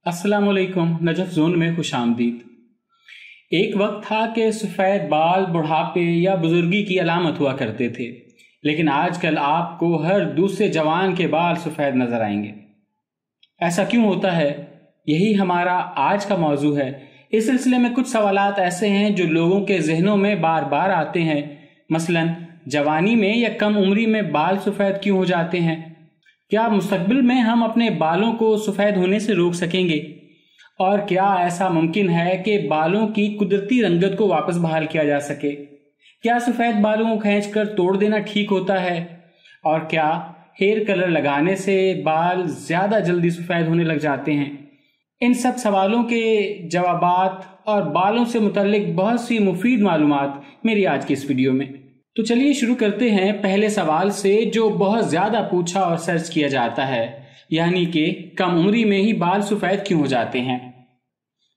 अस्सलाम वालेकुम। Najaf zone में खुश आमदीद। एक वक्त था कि सफ़ेद बाल बुढ़ापे या बुजुर्गी की अलामत हुआ करते थे, लेकिन आजकल आपको हर दूसरे जवान के बाल सफ़ेद नजर आएंगे। ऐसा क्यों होता है? यही हमारा आज का मौजू है। इस सिलसिले में कुछ सवालात ऐसे हैं जो लोगों के जहनों में बार बार आते हैं। मसलन, जवानी में या कम उम्री में बाल सफ़ेद क्यों हो जाते हैं? क्या मुस्तकबिल में हम अपने बालों को सफ़ेद होने से रोक सकेंगे? और क्या ऐसा मुमकिन है कि बालों की कुदरती रंगत को वापस बहाल किया जा सके? क्या सफ़ेद बालों को खींचकर तोड़ देना ठीक होता है? और क्या हेयर कलर लगाने से बाल ज़्यादा जल्दी सफ़ेद होने लग जाते हैं? इन सब सवालों के जवाबात और बालों से मुतल्लिक बहुत सी मुफीद मालूमात मेरी आज की इस वीडियो में। तो चलिए शुरू करते हैं पहले सवाल से, जो बहुत ज़्यादा पूछा और सर्च किया जाता है, यानी कि कम उम्री में ही बाल सफ़ेद क्यों हो जाते हैं?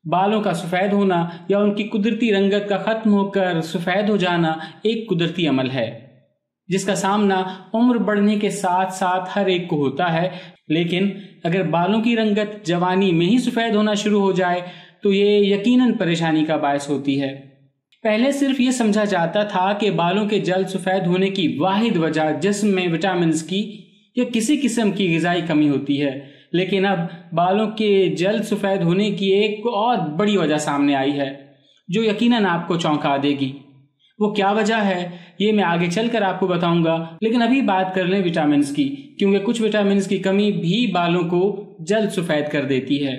बालों का सफ़ेद होना या उनकी कुदरती रंगत का ख़त्म होकर सफ़ेद हो जाना एक कुदरती अमल है जिसका सामना उम्र बढ़ने के साथ साथ हर एक को होता है। लेकिन अगर बालों की रंगत जवानी में ही सफ़ेद होना शुरू हो जाए तो ये यकीनन परेशानी का बायस होती है। पहले सिर्फ ये समझा जाता था कि बालों के जल्द सफ़ेद होने की वाहिद वजह जिस्म में विटामिन की या किसी किस्म की ग़िज़ाई कमी होती है, लेकिन अब बालों के जल्द सफ़ेद होने की एक और बड़ी वजह सामने आई है जो यकीनन आपको चौंका देगी। वो क्या वजह है ये मैं आगे चलकर आपको बताऊंगा, लेकिन अभी बात कर लें विटामिन की, क्योंकि कुछ विटामिन की कमी भी बालों को जल्द सफ़ेद कर देती है।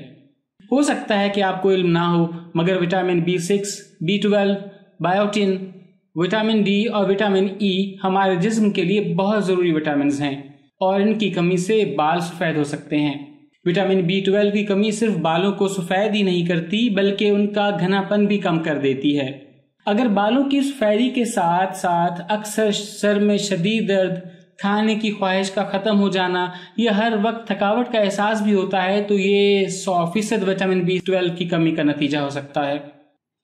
हो सकता है कि आपको इल्म ना हो, मगर vitamin B6, B12, biotin, vitamin D और विटामिन ई हमारे जिस्म के लिए बहुत ज़रूरी विटामिन हैं और इनकी कमी से बाल सफ़ेद हो सकते हैं। विटामिन B12 की कमी सिर्फ बालों को सफ़ेद ही नहीं करती बल्कि उनका घनापन भी कम कर देती है। अगर बालों की सफ़ेदी के साथ साथ अक्सर सर में शदीद दर्द, खाने की ख्वाहिश का ख़त्म हो जाना या हर वक्त थकावट का एहसास भी होता है तो ये 100% विटामिन B12 की कमी का नतीजा हो सकता है।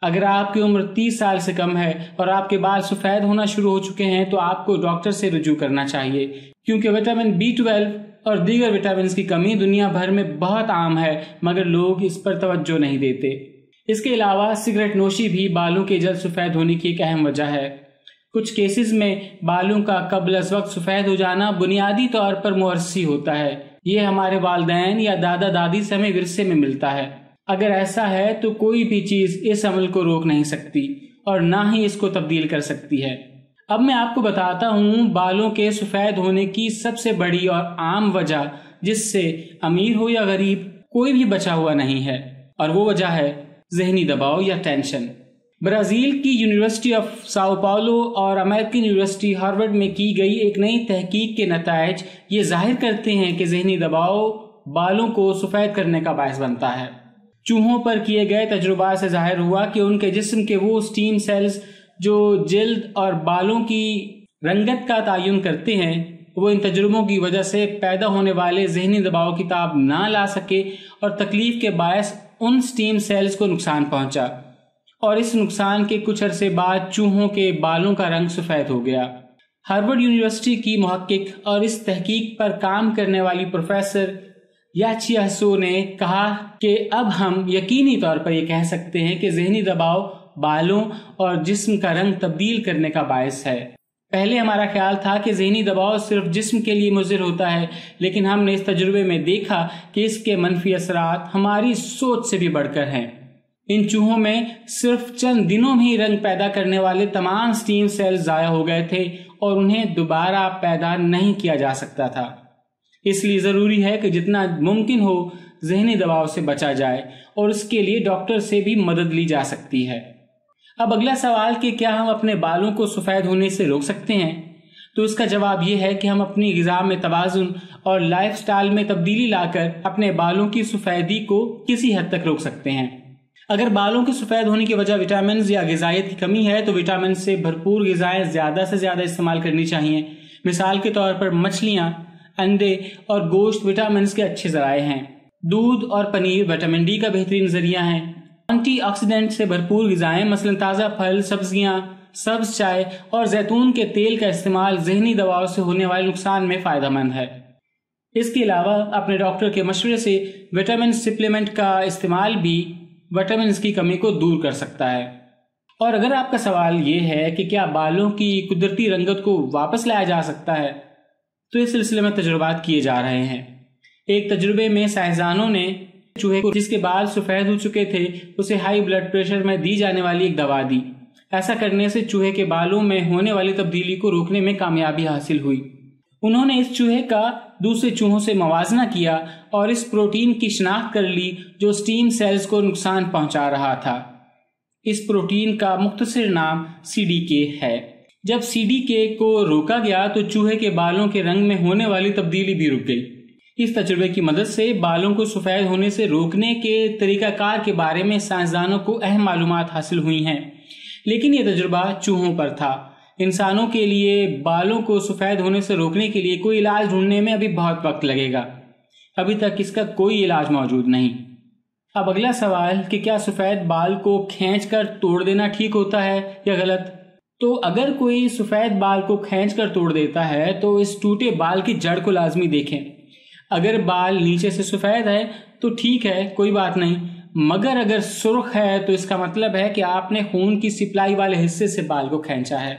अगर आपकी उम्र 30 साल से कम है और आपके बाल सफ़ेद होना शुरू हो चुके हैं तो आपको डॉक्टर से रुजू करना चाहिए, क्योंकि विटामिन B12 और दीगर विटामिन की कमी दुनिया भर में बहुत आम है मगर लोग इस पर तवज्जो नहीं देते। इसके अलावा सिगरेट नोशी भी बालों के जल्द सफ़ेद होने की एक अहम वजह है। कुछ केसेस में बालों का कब्ल अज़ वक्त सफ़ेद हो जाना बुनियादी तौर पर मुवस्सी होता है। ये हमारे वालिदैन या दादा दादी से हमें विरसे में मिलता है। अगर ऐसा है तो कोई भी चीज़ इस अमल को रोक नहीं सकती और ना ही इसको तब्दील कर सकती है। अब मैं आपको बताता हूँ बालों के सफ़ेद होने की सबसे बड़ी और आम वजह जिससे अमीर हो या गरीब कोई भी बचा हुआ नहीं है, और वो वजह है ज़हनी दबाव या टेंशन। ब्राज़ील की यूनिवर्सिटी ऑफ साओ पाउलो और अमेरिकन यूनिवर्सिटी हार्वर्ड में की गई एक नई तहकीक के नतायज ये जाहिर करते हैं कि ज़हनी दबाव बालों को सफ़ेद करने का बायस बनता है। चूहों पर किए गए तजुर्बा से जाहिर हुआ कि उनके जिस्म के वो स्टीम सेल्स जो जिल्द और बालों की रंगत का तयन करते हैं, वो इन तजुर्बों की वजह से पैदा होने वाले ज़हनी दबाव की ताब ना ला सके और तकलीफ के बायस उन स्टीम सेल्स को नुकसान पहुंचा, और इस नुकसान के कुछ अरसे बाद चूहों के बालों का रंग सफ़ेद हो गया। हार्वर्ड यूनिवर्सिटी की मुहक्किक और इस तहकीक पर काम करने वाली प्रोफेसर याचियासो ने कहा कि अब हम यकीनी तौर पर यह कह सकते हैं कि ज़हनी दबाव बालों और जिस्म का रंग तब्दील करने का बायस है। पहले हमारा ख्याल था कि ज़हनी दबाव सिर्फ जिस्म के लिए मुज़िर होता है, लेकिन हमने इस तजुर्बे में देखा कि इसके मनफी असरात हमारी सोच से भी बढ़कर हैं। इन चूहों में सिर्फ चंद दिनों में ही रंग पैदा करने वाले तमाम स्टीम सेल्स ज़ाया हो गए थे और उन्हें दोबारा पैदा नहीं किया जा सकता था। इसलिए ज़रूरी है कि जितना मुमकिन हो ज़हनी दबाव से बचा जाए और उसके लिए डॉक्टर से भी मदद ली जा सकती है। अब अगला सवाल कि क्या हम अपने बालों को सफ़ेद होने से रोक सकते हैं? तो इसका जवाब यह है कि हम अपनी ग़िज़ा में तवाज़ुन और लाइफस्टाइल में तब्दीली लाकर अपने बालों की सफ़ेदी को किसी हद तक रोक सकते हैं। अगर बालों के सफ़ेद होने की वजह विटामिन या ग़िज़ाइयत की कमी है तो विटामिन से भरपूर ग़िज़ाएँ ज़्यादा से ज़्यादा इस्तेमाल करनी चाहिए। मिसाल के तौर पर मछलियाँ, अंडे और गोश्त विटामिन के अच्छे ज़राए हैं। दूध और पनीर विटामिन डी का बेहतरीन ज़रिया है। एंटीऑक्सीडेंट से भरपूर ग़िज़ाएँ मसलन ताज़ा फल, सब्जियाँ, सब्ज़ चाय और जैतून के तेल का इस्तेमाल ज़हनी दबाव से होने वाले नुकसान में फ़ायदेमंद है। اس کے علاوہ اپنے ڈاکٹر کے مشورے سے وٹامن سپلیمنٹ کا استعمال بھی وٹامنز کی کمی کو دور کر سکتا ہے۔ اور اگر آپ کا سوال یہ ہے کہ کیا بالوں کی قدرتی رنگت کو واپس لایا جا سکتا ہے، تو اس سلسلے میں تجربات کیے جا رہے ہیں۔ ایک تجربے میں سائنسدانوں نے چوہے کو جس کے بال سفید ہو چکے تھے اسے ہائی بلڈ پریشر میں دی جانے والی ایک دوا دی۔ ایسا کرنے سے چوہے کے بالوں میں ہونے والی تبدیلی کو روکنے میں کامیابی حاصل ہوئی۔ انہوں نے اس چوہے کا دوسرے چوہوں سے موازنہ کیا اور اس پروٹین کی شناخت کر لی جو سٹیم سیلز کو نقصان پہنچا رہا تھا۔ اس پروٹین کا مختصر نام CDK ہے۔ جب CDK کو روکا گیا تو چوہے کے بالوں کے رنگ میں ہونے والی تبدیلی بھی رک گئی۔ اس تجربے کی مدد سے بالوں کو سفید ہونے سے روکنے کے طریقہ کار کے بارے میں سائنسدانوں کو اہم معلومات حاصل ہوئی ہیں، لیکن یہ تجربہ چوہوں پر تھا۔ انسانوں کے لیے بالوں کو سفید ہونے سے روکنے کے لیے کوئی علاج ڈھونڈنے میں ابھی بہت وقت لگے گا۔ ابھی تک اس کا کوئی علاج موجود نہیں۔ اب اگلا سوال کہ کیا سفید بال کو کھینچ کر توڑ دینا ٹھیک ہوتا ہے یا غلط؟ تو اگر کوئی سفید بال کو کھینچ کر توڑ دیتا ہے تو اس ٹوٹے بال کی جڑ کو لازمی دیکھیں۔ اگر بال نیچے سے سفید ہے تو ٹھیک ہے، کوئی بات نہیں، مگر اگر سرخ ہے تو اس کا مطلب ہے کہ آپ نے خون کی سپلائی والے حصے سے بال کو کھینچا ہے،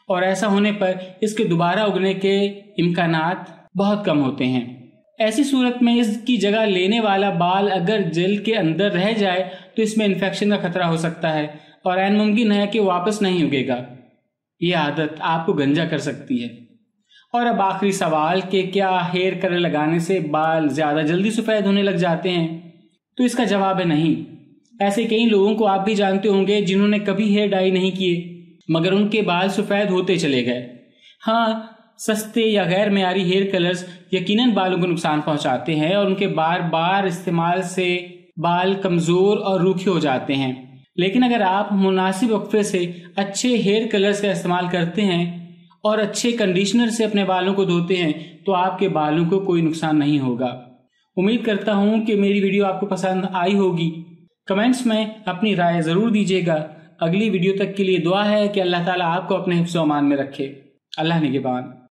اور ایسا ہونے پر اس کے دوبارہ اگنے کے امکانات بہت کم ہوتے ہیں۔ ایسی صورت میں اس کی جگہ لینے والا بال اگر جلد کے اندر رہ جائے تو اس میں انفیکشن کا خطرہ ہو سکتا ہے اور عین ممکن ہے کہ واپس نہیں اگے گا۔ یہ عادت آپ کو گنجا کر سکتی ہے۔ اور اب آخری سوال کہ کیا ہیئر کلر لگانے سے بال زیادہ جلدی سفید ہونے لگ جاتے ہیں؟ تو اس کا جواب ہے نہیں۔ ایسے کئی لوگوں کو آپ بھی جانتے ہوں گے جنہوں نے کبھی ہیئر ڈائی نہیں کیے مگر ان کے بال سفید ہوتے چلے گئے۔ ہاں، سستے یا غیر معیاری ہیئر کلرز یقیناً بالوں کو نقصان پہنچاتے ہیں اور ان کے بار بار استعمال سے بال کمزور اور روکھے ہو جاتے ہیں، لیکن اگر آپ مناسب وقفے سے اچھے ہیئر کلرز کا استعمال کرتے ہیں اور اچھے کنڈیشنر سے اپنے بالوں کو دھوتے ہیں تو آپ کے بالوں کو کوئی نقصان نہیں ہوگا۔ امید کرتا ہوں کہ میری ویڈیو آپ کو پسند آئی ہوگی۔ کمنٹس میں اپنی رائے ضرور دیجیے گا۔ اگلی ویڈیو تک کے لیے دعا ہے کہ اللہ تعالیٰ آپ کو اپنے حفظ و امان میں رکھے۔ اللہ نگہبان۔